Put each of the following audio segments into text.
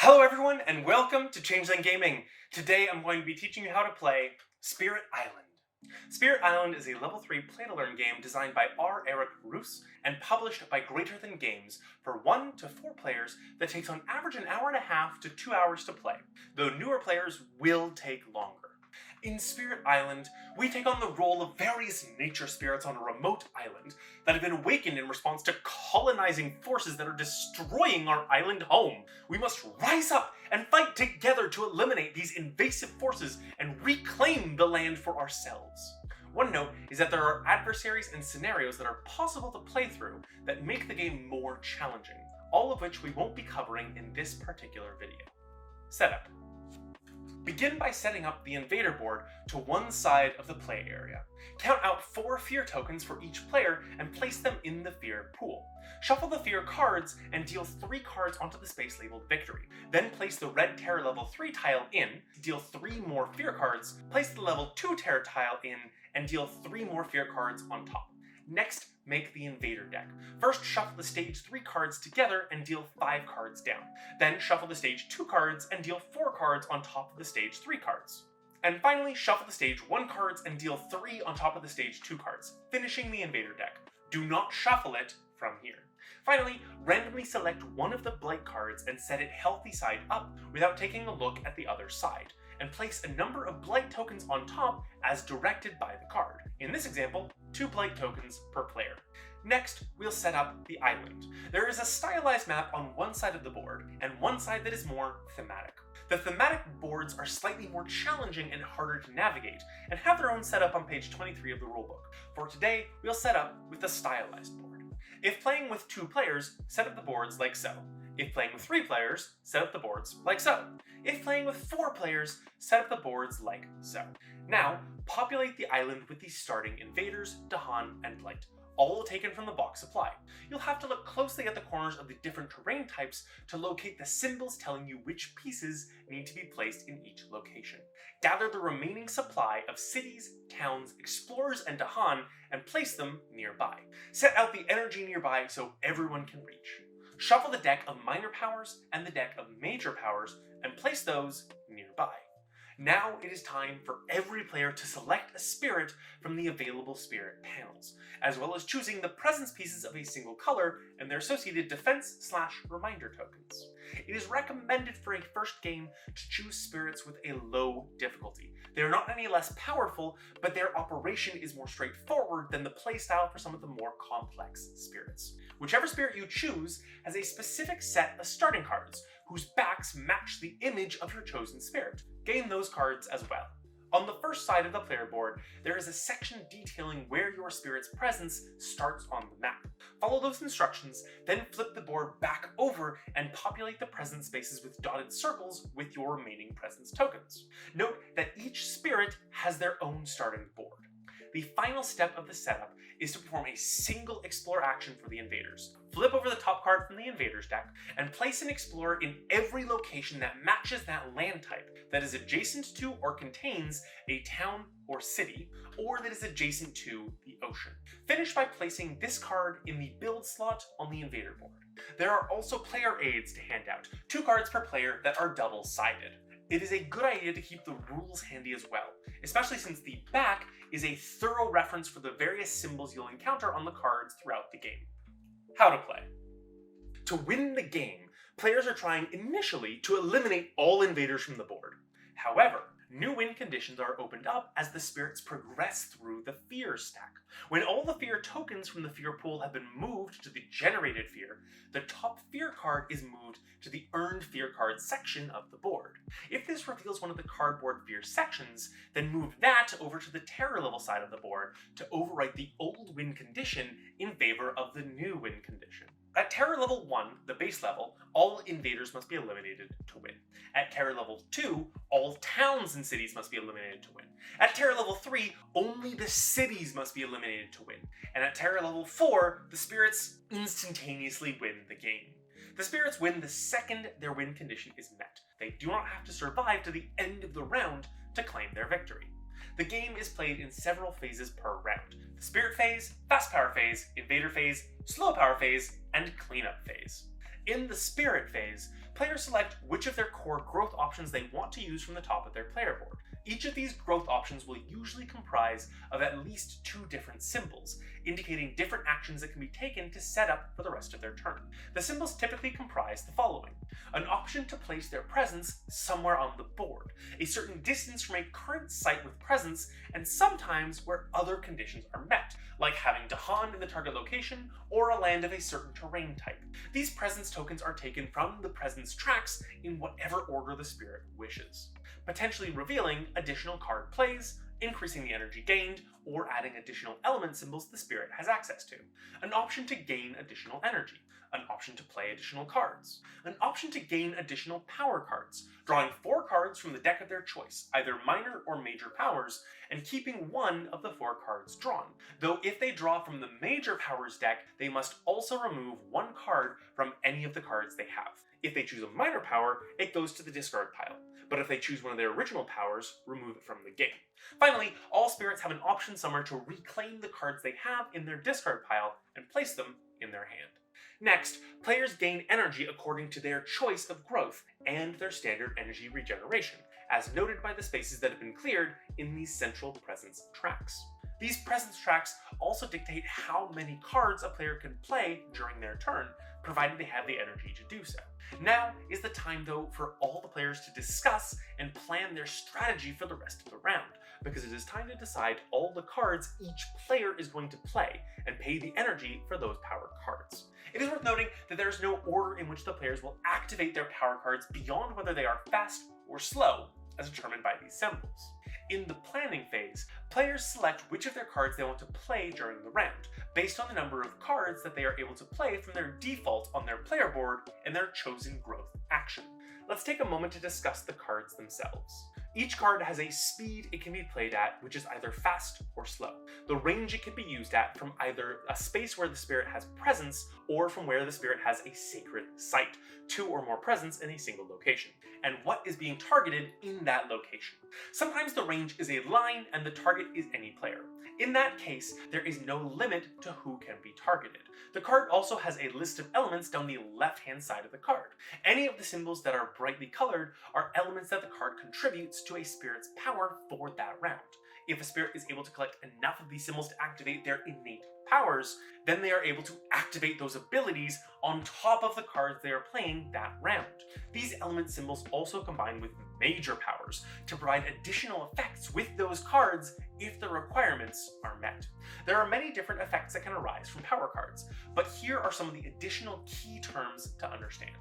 Hello everyone and welcome to Changeling Gaming. Today I'm going to be teaching you how to play Spirit Island. Spirit Island is a level 3 play-to-learn game designed by R. Eric Roos and published by Greater Than Games for 1 to 4 players that takes on average an hour and a half to 2 hours to play, though newer players will take longer. In Spirit Island, we take on the role of various nature spirits on a remote island that have been awakened in response to colonizing forces that are destroying our island home. We must rise up and fight together to eliminate these invasive forces and reclaim the land for ourselves. One note is that there are adversaries and scenarios that are possible to play through that make the game more challenging, all of which we won't be covering in this particular video. Setup. Begin by setting up the invader board to one side of the play area. Count out 4 fear tokens for each player and place them in the fear pool. Shuffle the fear cards and deal 3 cards onto the space labeled victory. Then place the red terror level 3 tile in, deal 3 more fear cards, place the level 2 terror tile in, and deal 3 more fear cards on top. Next, make the invader deck. First, shuffle the stage 3 cards together and deal 5 cards down. Then shuffle the stage 2 cards and deal 4 cards on top of the stage 3 cards. And finally, shuffle the stage 1 cards and deal 3 on top of the stage 2 cards, finishing the invader deck. Do not shuffle it from here. Finally, randomly select one of the blight cards and set it healthy side up without taking a look at the other side, and place a number of blight tokens on top as directed by the card. In this example, 2 blight tokens per player. Next, we'll set up the island. There is a stylized map on one side of the board, and one side that is more thematic. The thematic boards are slightly more challenging and harder to navigate, and have their own setup on page 23 of the rulebook. For today, we'll set up with the stylized board. If playing with 2 players, set up the boards like so. If playing with 3 players, set up the boards like so. If playing with 4 players, set up the boards like so. Now, populate the island with the starting invaders, Dahan, and Blight, all taken from the box supply. You'll have to look closely at the corners of the different terrain types to locate the symbols telling you which pieces need to be placed in each location. Gather the remaining supply of cities, towns, explorers, and Dahan and place them nearby. Set out the energy nearby so everyone can reach. Shuffle the deck of minor powers and the deck of major powers and place those nearby. Now it is time for every player to select a spirit from the available spirit panels, as well as choosing the presence pieces of a single color and their associated defense/reminder tokens. It is recommended for a first game to choose spirits with a low difficulty. They are not any less powerful, but their operation is more straightforward than the playstyle for some of the more complex spirits. Whichever spirit you choose has a specific set of starting cards, whose backs match the image of your chosen spirit. Gain those cards as well. On the first side of the player board, there is a section detailing where your spirit's presence starts on the map. Follow those instructions, then flip the board back over and populate the presence spaces with dotted circles with your remaining presence tokens. Note that each spirit has their own starting board. The final step of the setup is to perform a single explore action for the invaders. Flip over the top card from the invaders deck and place an explorer in every location that matches that land type that is adjacent to or contains a town or city, or that is adjacent to the ocean. Finish by placing this card in the build slot on the invader board. There are also player aids to hand out, 2 cards per player that are double-sided. It is a good idea to keep the rules handy as well, especially since the back is a thorough reference for the various symbols you'll encounter on the cards throughout the game. How to play. To win the game, players are trying initially to eliminate all invaders from the board. However, new win conditions are opened up as the spirits progress through the fear stack. When all the fear tokens from the fear pool have been moved to the generated fear, the top fear card is moved to the earned fear card section of the board. If this reveals one of the cardboard fear sections, then move that over to the terror level side of the board to overwrite the old win condition in favor of the new win condition. At terror level 1, the base level, all invaders must be eliminated to win. At terror level 2, all towns and cities must be eliminated to win. At terror level 3, only the cities must be eliminated to win. And at terror level 4, the spirits instantaneously win the game. The spirits win the second their win condition is met. They do not have to survive to the end of the round to claim their victory. The game is played in several phases per round. The Spirit phase, Fast Power phase, Invader phase, Slow Power phase, and Cleanup phase. In the Spirit phase, players select which of their core growth options they want to use from the top of their player board. Each of these growth options will usually comprise of at least 2 different symbols, indicating different actions that can be taken to set up for the rest of their turn. The symbols typically comprise the following: an option to place their presence somewhere on the board, a certain distance from a current site with presence, and sometimes where other conditions are met, like having Dahan in the target location or a land of a certain terrain type. These presence tokens are taken from the presence tracks in whatever order the spirit wishes, potentially revealing additional card plays, increasing the energy gained, or adding additional element symbols the spirit has access to. An option to gain additional energy. An option to play additional cards. An option to gain additional power cards, drawing 4 cards from the deck of their choice, either minor or major powers, and keeping 1 of the 4 cards drawn. Though if they draw from the major powers deck, they must also remove 1 card from any of the cards they have. If they choose a minor power, it goes to the discard pile, but if they choose one of their original powers, remove it from the game. Finally, all spirits have an option somewhere to reclaim the cards they have in their discard pile and place them in their hand. Next, players gain energy according to their choice of growth and their standard energy regeneration, as noted by the spaces that have been cleared in these central presence tracks. These presence tracks also dictate how many cards a player can play during their turn, provided they have the energy to do so. Now is the time, though, for all the players to discuss and plan their strategy for the rest of the round, because it is time to decide all the cards each player is going to play and pay the energy for those power cards. It is worth noting that there is no order in which the players will activate their power cards beyond whether they are fast or slow, as determined by these symbols. In the planning phase, players select which of their cards they want to play during the round, based on the number of cards that they are able to play from their default on their player board and their chosen growth action. Let's take a moment to discuss the cards themselves. Each card has a speed it can be played at, which is either fast or slow. The range it can be used at from either a space where the spirit has presence or from where the spirit has a sacred site, 2 or more presence in a single location, and what is being targeted in that location. Sometimes the range is a line and the target is any player. In that case, there is no limit to who can be targeted. The card also has a list of elements down the left-hand side of the card. Any of the symbols that are brightly colored are elements that the card contributes to a spirit's power for that round. If a spirit is able to collect enough of these symbols to activate their innate powers, then they are able to activate those abilities on top of the cards they are playing that round. These element symbols also combine with major powers to provide additional effects with those cards if the requirements are met. There are many different effects that can arise from power cards, but here are some of the additional key terms to understand.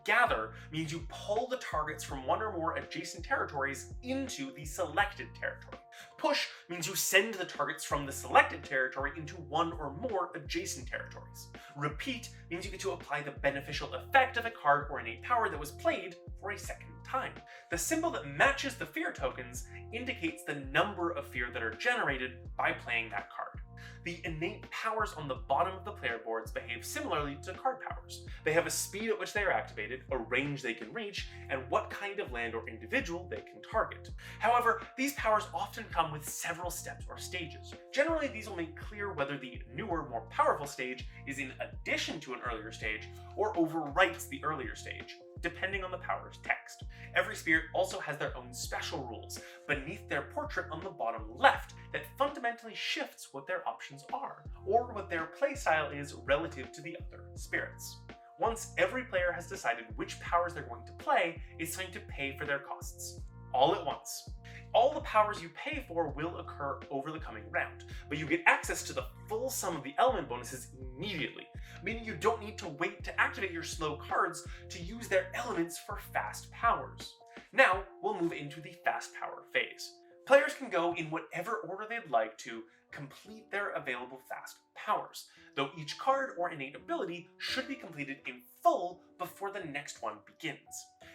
Gather means you pull the targets from 1 or more adjacent territories into the selected territory. Push means you send the targets from the selected territory into 1 or more adjacent territories. Repeat means you get to apply the beneficial effect of a card or innate power that was played for a second time. The symbol that matches the fear tokens indicates the number of fear that are generated by playing that card. The innate powers on the bottom of the player boards behave similarly to card powers. They have a speed at which they are activated, a range they can reach, and what kind of land or individual they can target. However, these powers often come with several steps or stages. Generally, these will make clear whether the newer, more powerful stage is in addition to an earlier stage or overwrites the earlier stage, depending on the power's text. Every spirit also has their own special rules beneath their portrait on the bottom left that fundamentally shifts what their options are, or what their playstyle is relative to the other spirits. Once every player has decided which powers they're going to play, it's time to pay for their costs, all at once. All the powers you pay for will occur over the coming round, but you get access to the full sum of the element bonuses immediately, meaning you don't need to wait to activate your slow cards to use their elements for fast powers. Now, we'll move into the fast power phase. Players can go in whatever order they'd like to complete their available fast powers, though each card or innate ability should be completed in full before the next one begins.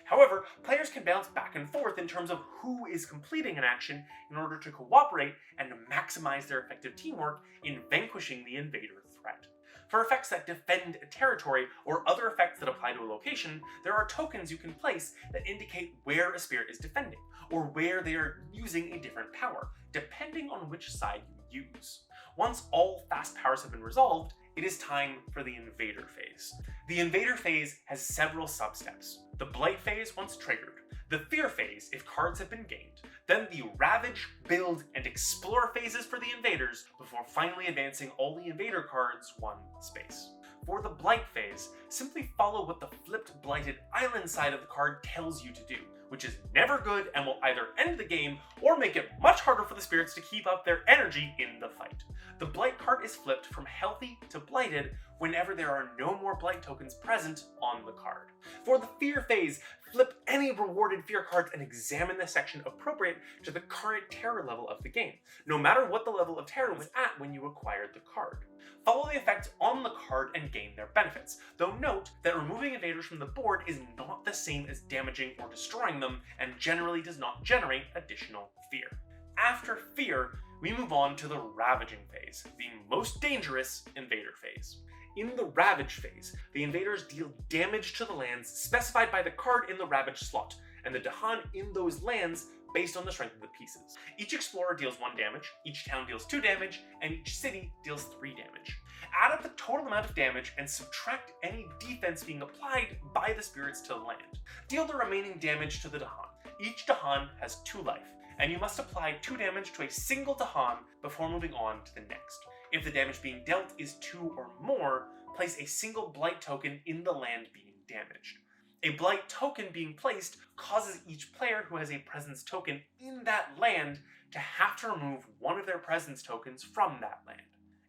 However, players can bounce back and forth in terms of who is completing an action in order to cooperate and to maximize their effective teamwork in vanquishing the invader threat. For effects that defend a territory or other effects that apply to a location, there are tokens you can place that indicate where a spirit is defending, or where they are using a different power, depending on which side you use. Once all fast powers have been resolved, it is time for the invader phase. The invader phase has several sub-steps. The blight phase once triggered, the fear phase if cards have been gained, then the ravage, build, and explore phases for the invaders before finally advancing all the invader cards one space. For the blight phase, simply follow what the flipped blighted island side of the card tells you to do, which is never good and will either end the game or make it much harder for the spirits to keep up their energy in the fight. The blight card is flipped from healthy to blighted whenever there are no more blight tokens present on the card. For the fear phase, flip any rewarded fear cards and examine the section appropriate to the current terror level of the game, no matter what the level of terror was at when you acquired the card. Follow the effects on the card and gain their benefits, though note that removing invaders from the board is not the same as damaging or destroying them and generally does not generate additional fear. After fear, we move on to the ravaging phase, the most dangerous invader phase. In the Ravage phase, the invaders deal damage to the lands specified by the card in the Ravage slot, and the Dahan in those lands based on the strength of the pieces. Each explorer deals 1 damage, each town deals 2 damage, and each city deals 3 damage. Add up the total amount of damage and subtract any defense being applied by the spirits to the land. Deal the remaining damage to the Dahan. Each Dahan has 2 life, and you must apply 2 damage to a single Dahan before moving on to the next. If the damage being dealt is 2 or more, place a single blight token in the land being damaged. A blight token being placed causes each player who has a presence token in that land to have to remove one of their presence tokens from that land.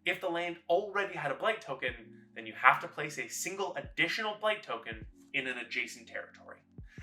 If the land already had a blight token, then you have to place a single additional blight token in an adjacent territory.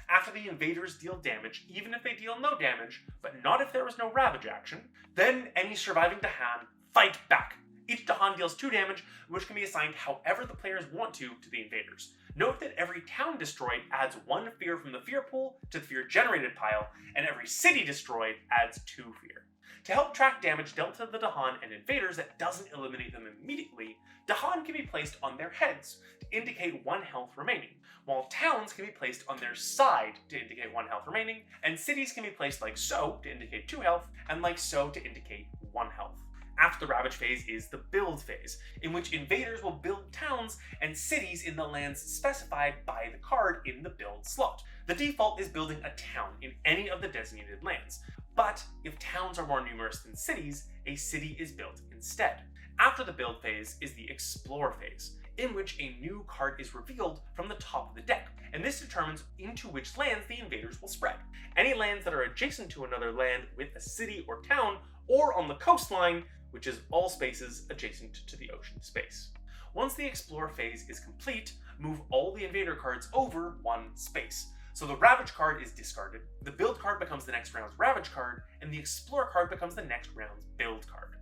After the invaders deal damage, even if they deal no damage, but not if there was no ravage action, then any surviving Dahan fight back. Each Dahan deals 2 damage, which can be assigned however the players want to the invaders. Note that every town destroyed adds 1 fear from the fear pool to the fear generated pile, and every city destroyed adds 2 fear. To help track damage dealt to the Dahan and invaders that doesn't eliminate them immediately, Dahan can be placed on their heads to indicate 1 health remaining, while towns can be placed on their side to indicate 1 health remaining, and cities can be placed like so to indicate 2 health, and like so to indicate 1 health. After the Ravage phase is the Build phase, in which invaders will build towns and cities in the lands specified by the card in the Build slot. The default is building a town in any of the designated lands, but if towns are more numerous than cities, a city is built instead. After the Build phase is the Explore phase, in which a new card is revealed from the top of the deck, and this determines into which lands the invaders will spread. Any lands that are adjacent to another land with a city or town, or on the coastline, which is all spaces adjacent to the ocean space. Once the Explore phase is complete, move all the invader cards over 1 space. So the Ravage card is discarded, the Build card becomes the next round's Ravage card, and the Explore card becomes the next round's Build card.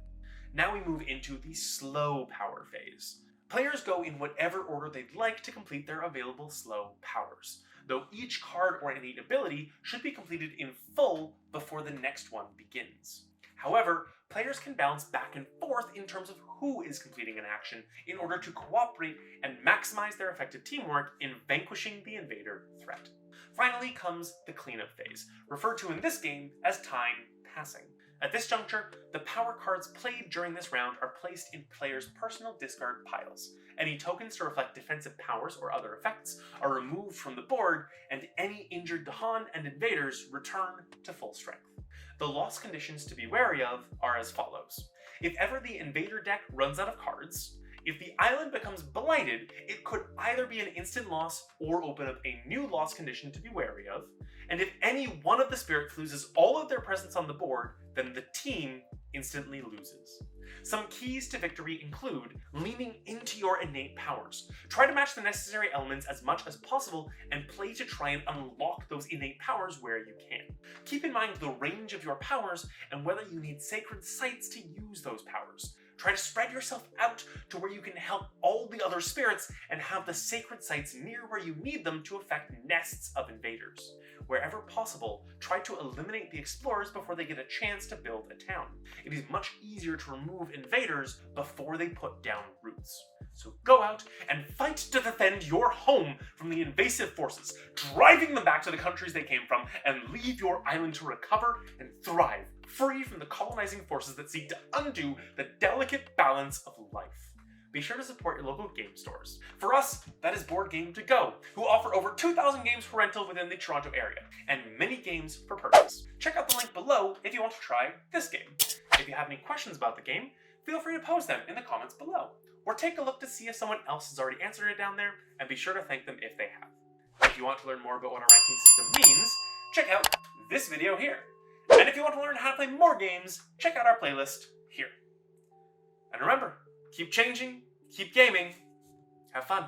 Now we move into the Slow Power phase. Players go in whatever order they'd like to complete their available slow powers, though each card or innate ability should be completed in full before the next one begins. However, players can bounce back and forth in terms of who is completing an action in order to cooperate and maximize their effective teamwork in vanquishing the invader threat. Finally comes the Cleanup phase, referred to in this game as time passing. At this juncture, the power cards played during this round are placed in players' personal discard piles. Any tokens to reflect defensive powers or other effects are removed from the board, and any injured Dahan and invaders return to full strength. The loss conditions to be wary of are as follows. If ever the invader deck runs out of cards, if the island becomes blighted, it could either be an instant loss or open up a new loss condition to be wary of, and if any one of the spirits loses all of their presence on the board, then the team instantly loses. Some keys to victory include leaning into your innate powers. Try to match the necessary elements as much as possible and play to try and unlock those innate powers where you can. Keep in mind the range of your powers and whether you need sacred sites to use those powers. Try to spread yourself out to where you can help all the other spirits and have the sacred sites near where you need them to affect nests of invaders. Wherever possible, try to eliminate the explorers before they get a chance to build a town. It is much easier to remove invaders before they put down roots. So go out and fight to defend your home from the invasive forces, driving them back to the countries they came from, and leave your island to recover and thrive, free from the colonizing forces that seek to undo the delicate balance of life. be sure to support your local game stores. For us, that is Board Game To Go, who offer over 2,000 games for rental within the Toronto area, and many games for purchase. Check out the link below if you want to try this game. If you have any questions about the game, feel free to post them in the comments below, or take a look to see if someone else has already answered it down there, and be sure to thank them if they have. If you want to learn more about what a ranking system means, check out this video here. And if you want to learn how to play more games, check out our playlist here. And remember, keep changing, keep gaming, have fun.